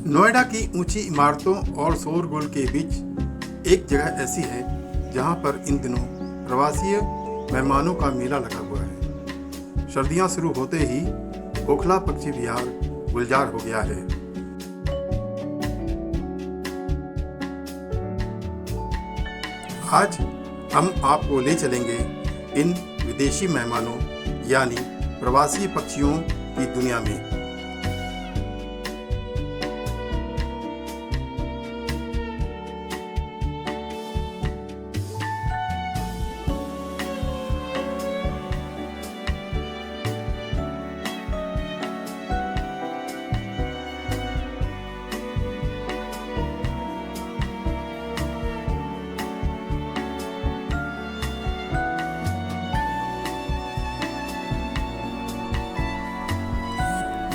नोएडा की ऊंची इमारतों और शोरगुल के बीच एक जगह ऐसी है जहां पर इन दिनों प्रवासी मेहमानों का मेला लगा हुआ है। सर्दियां शुरू होते ही ओखला पक्षी विहार गुलजार हो गया है। आज हम आपको ले चलेंगे इन विदेशी मेहमानों यानी प्रवासी पक्षियों की दुनिया में।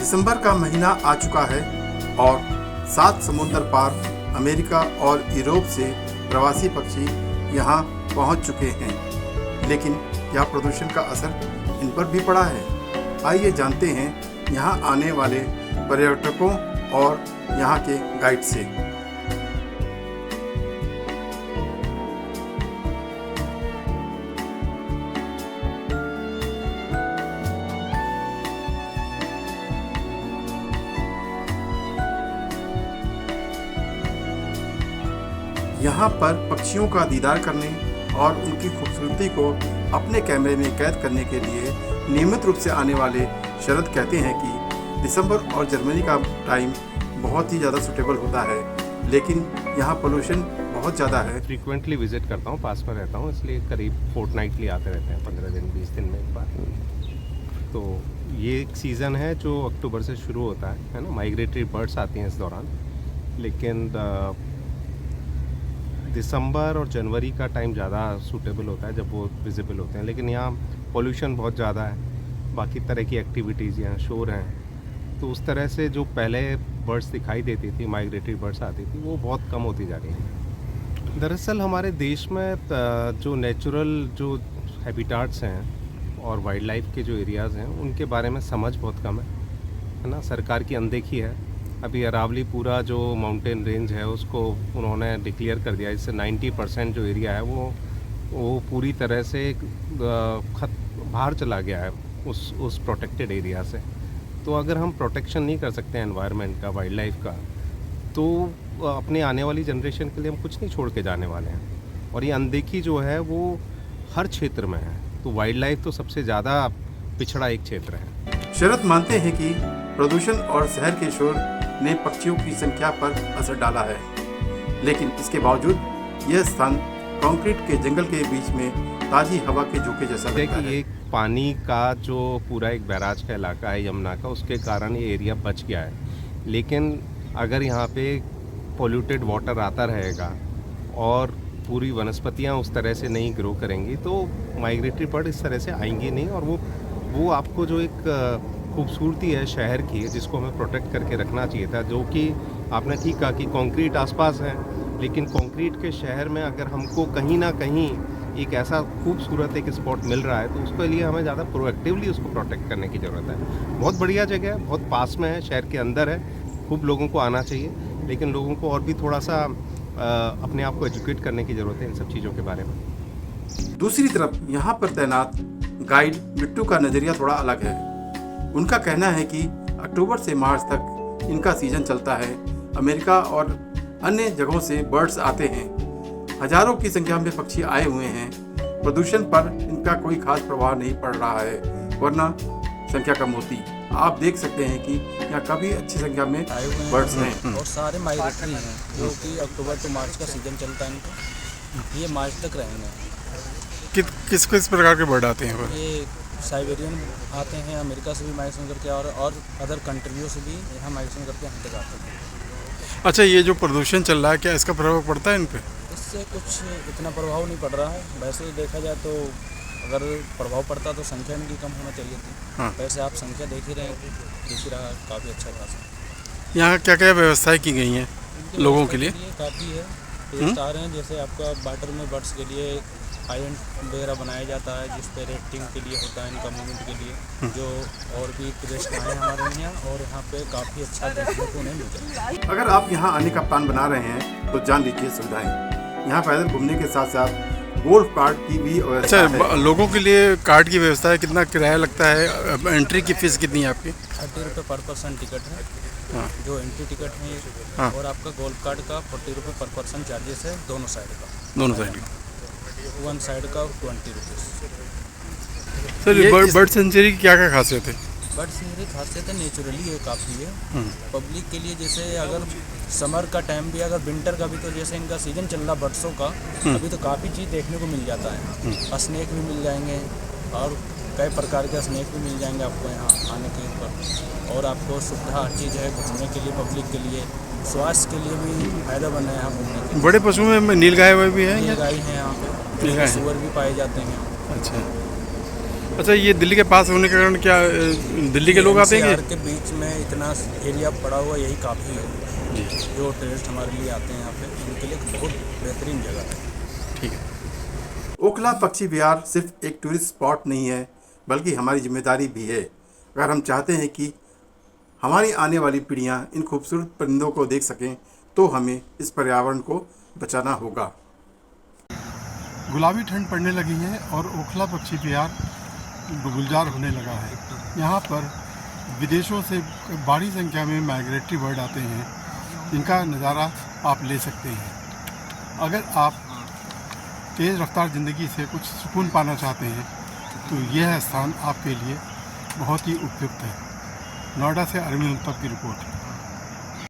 दिसंबर का महीना आ चुका है और 7 समुंदर पार अमेरिका और यूरोप से प्रवासी पक्षी यहाँ पहुँच चुके हैं। लेकिन क्या प्रदूषण का असर इन पर भी पड़ा है? आइए जानते हैं यहाँ आने वाले पर्यटकों और यहाँ के गाइड से। यहाँ पर पक्षियों का दीदार करने और उनकी खूबसूरती को अपने कैमरे में कैद करने के लिए नियमित रूप से आने वाले शरद कहते हैं कि दिसंबर और जनवरी का टाइम बहुत ही ज़्यादा सूटेबल होता है, लेकिन यहाँ पोल्यूशन बहुत ज़्यादा है। फ्रीक्वेंटली विजिट करता हूँ, पास में रहता हूँ, इसलिए करीब फोर्टनाइटली आते रहते हैं, 15 दिन 20 दिन में एक बार। तो ये एक सीज़न है जो अक्टूबर से शुरू होता है ना। माइग्रेटरी बर्ड्स आती हैं इस दौरान, लेकिन दिसंबर और जनवरी का टाइम ज़्यादा सूटेबल होता है जब वो विजिबल होते हैं। लेकिन यहाँ पोल्यूशन बहुत ज़्यादा है, बाकी तरह की एक्टिविटीज़ यहाँ शोर हैं, तो उस तरह से जो पहले बर्ड्स दिखाई देती थी, माइग्रेटरी बर्ड्स आती थी, वो बहुत कम होती जा रही हैं। दरअसल हमारे देश में जो नेचुरल जो हैबिटाट्स हैं और वाइल्ड लाइफ के जो एरियाज़ हैं उनके बारे में समझ बहुत कम है ना। सरकार की अनदेखी है। अभी अरावली पूरा जो माउंटेन रेंज है उसको उन्होंने डिक्लेयर कर दिया, इससे 90% जो एरिया है वो पूरी तरह से बाहर चला गया है उस प्रोटेक्टेड एरिया से। तो अगर हम प्रोटेक्शन नहीं कर सकते हैं एनवायरनमेंट का, वाइल्ड लाइफ का, तो अपने आने वाली जनरेशन के लिए हम कुछ नहीं छोड़ के जाने वाले हैं। और ये अनदेखी जो है वो हर क्षेत्र में है, तो वाइल्ड लाइफ तो सबसे ज़्यादा पिछड़ा एक क्षेत्र है। शरद मानते हैं कि प्रदूषण और शहर के शोर ने पक्षियों की संख्या पर असर डाला है, लेकिन इसके बावजूद यह स्थान कंक्रीट के जंगल के बीच में ताज़ी हवा के झोंके जैसा लगता है। ये पानी का जो पूरा एक बैराज का इलाका है यमुना का, उसके कारण ये एरिया बच गया है। लेकिन अगर यहाँ पे पोल्यूटेड वाटर आता रहेगा और पूरी वनस्पतियाँ उस तरह से नहीं ग्रो करेंगी तो माइग्रेटरी बर्ड इस तरह से आएंगी नहीं। और वो आपको जो एक खूबसूरती है शहर की, जिसको हमें प्रोटेक्ट करके रखना चाहिए था, जो कि आपने ठीक कहा कि कंक्रीट आसपास है, लेकिन कंक्रीट के शहर में अगर हमको कहीं ना कहीं एक ऐसा खूबसूरत एक स्पॉट मिल रहा है तो उसके लिए हमें ज़्यादा प्रोएक्टिवली उसको प्रोटेक्ट करने की ज़रूरत है। बहुत बढ़िया जगह है, बहुत पास में है, शहर के अंदर है, खूब लोगों को आना चाहिए, लेकिन लोगों को और भी थोड़ा सा अपने आप को एजुकेट करने की ज़रूरत है इन सब चीज़ों के बारे में। दूसरी तरफ यहाँ पर तैनात गाइड बिट्टू का नज़रिया थोड़ा अलग है। उनका कहना है कि अक्टूबर से मार्च तक इनका सीजन चलता है। अमेरिका और अन्य जगहों से बर्ड्स आते हैं। हजारों की संख्या में पक्षी आए हुए हैं। प्रदूषण पर इनका कोई खास प्रभाव नहीं पड़ रहा है, वरना संख्या कम होती। आप देख सकते हैं कि यहाँ काफ़ी अच्छी संख्या में बर्ड्स हैं और सारे माइग्रेटरी हैं, जो कि अक्टूबर टू मार्च का सीजन चलता है इनका। ये मार्च तक रहेंगे। किस किस प्रकार के बर्ड आते हैं? ये साइबेरियन आते हैं, अमेरिका से भी माइग्रेशन करके और अदर कंट्रियों से भी यहाँ माइग्रेशन करके यहाँ तक आते हैं। अच्छा, ये जो प्रदूषण चल रहा है क्या इसका प्रभाव पड़ता है इन पे? इससे कुछ इतना प्रभाव नहीं पड़ रहा है। वैसे देखा जाए तो अगर प्रभाव पड़ता तो संख्या इनकी कम होना चाहिए थी। हाँ। वैसे आप संख्या देख ही रहे हैं, दिख रहा है काफ़ी अच्छा खासा। यहाँ क्या क्या व्यवस्थाएं की गई हैं लोगों के लिए? काफ़ी है, टूरिस्ट आ रहे हैं। जैसे आपका वाटर में बर्ड्स के लिए आइलैंड वगैरह बनाया जाता है, जिस पे रेफ्टिंग के लिए होता है, इनका मूवमेंट के लिए, जो और भी टूरिस्ट आए हैं हमारे यहाँ, और यहाँ पे काफ़ी अच्छा देखने को उन्हें मिलता है। अगर आप यहाँ आने का प्लान बना रहे हैं तो जान लीजिए सुविधाएं। यहाँ पैदल घूमने के साथ साथ गोल्फ कार्ट की भी व्यवस्था है। लोगों के लिए कार्ड की व्यवस्था है, कितना किराया लगता है, एंट्री की फीस कितनी है आपकी? 30 रुपये पर पर्सन टिकट है, हाँ। जो एंट्री टिकट है। हाँ। और आपका गोल्फ कार्ड का 40 रुपये पर पर्सन चार्जेस है, दोनों साइड का। दोनों साइड की। वन साइड का 20 रुपीज़। सर बर्ड सेंचुरी की क्या क्या खासियत है? बर्ड सेंचुरी खासियत है, नेचुरली है काफ़ी है। पब्लिक के लिए जैसे अगर समर का टाइम भी, अगर विंटर का भी, तो जैसे इनका सीजन चल रहा बर्ड्सों का, अभी तो काफ़ी चीज़ देखने को मिल जाता है। स्नेक भी मिल जाएंगे और कई प्रकार के स्नेक भी मिल जाएंगे आपको यहाँ आने के ऊपर। और आपको सुविधा हर चीज़ है घूमने के लिए, पब्लिक के लिए, स्वास्थ्य के लिए भी फायदा बना है यहाँ घूमने के लिए। बड़े पशु में नीलगाय भी है? नीलगाय हैं यहाँ पे, सुअर भी पाए जाते हैं यहाँ। अच्छा, ये दिल्ली के पास होने के कारण क्या दिल्ली के लोग आते हैं? शहर के बीच में इतना एरिया पड़ा हुआ, यही काफ़ी है जी। जो टूरिस्ट हमारे लिए आते हैं यहाँ पे, उनके लिए बहुत बेहतरीन जगह है। ठीक है। ओखला पक्षी विहार सिर्फ एक टूरिस्ट स्पॉट नहीं है, बल्कि हमारी जिम्मेदारी भी है। अगर हम चाहते हैं कि हमारी आने वाली पीढ़ियां इन खूबसूरत परिंदों को देख सकें, तो हमें इस पर्यावरण को बचाना होगा। गुलाबी ठंड पड़ने लगी है और ओखला पक्षी विहार गुलजार होने लगा है। यहाँ पर विदेशों से बड़ी संख्या में माइग्रेटरी बर्ड आते हैं, जिनका नज़ारा आप ले सकते हैं। अगर आप तेज़ रफ्तार ज़िंदगी से कुछ सुकून पाना चाहते हैं तो यह स्थान आपके लिए बहुत ही उपयुक्त है। नोएडा से अरविंद उत्तम की रिपोर्ट।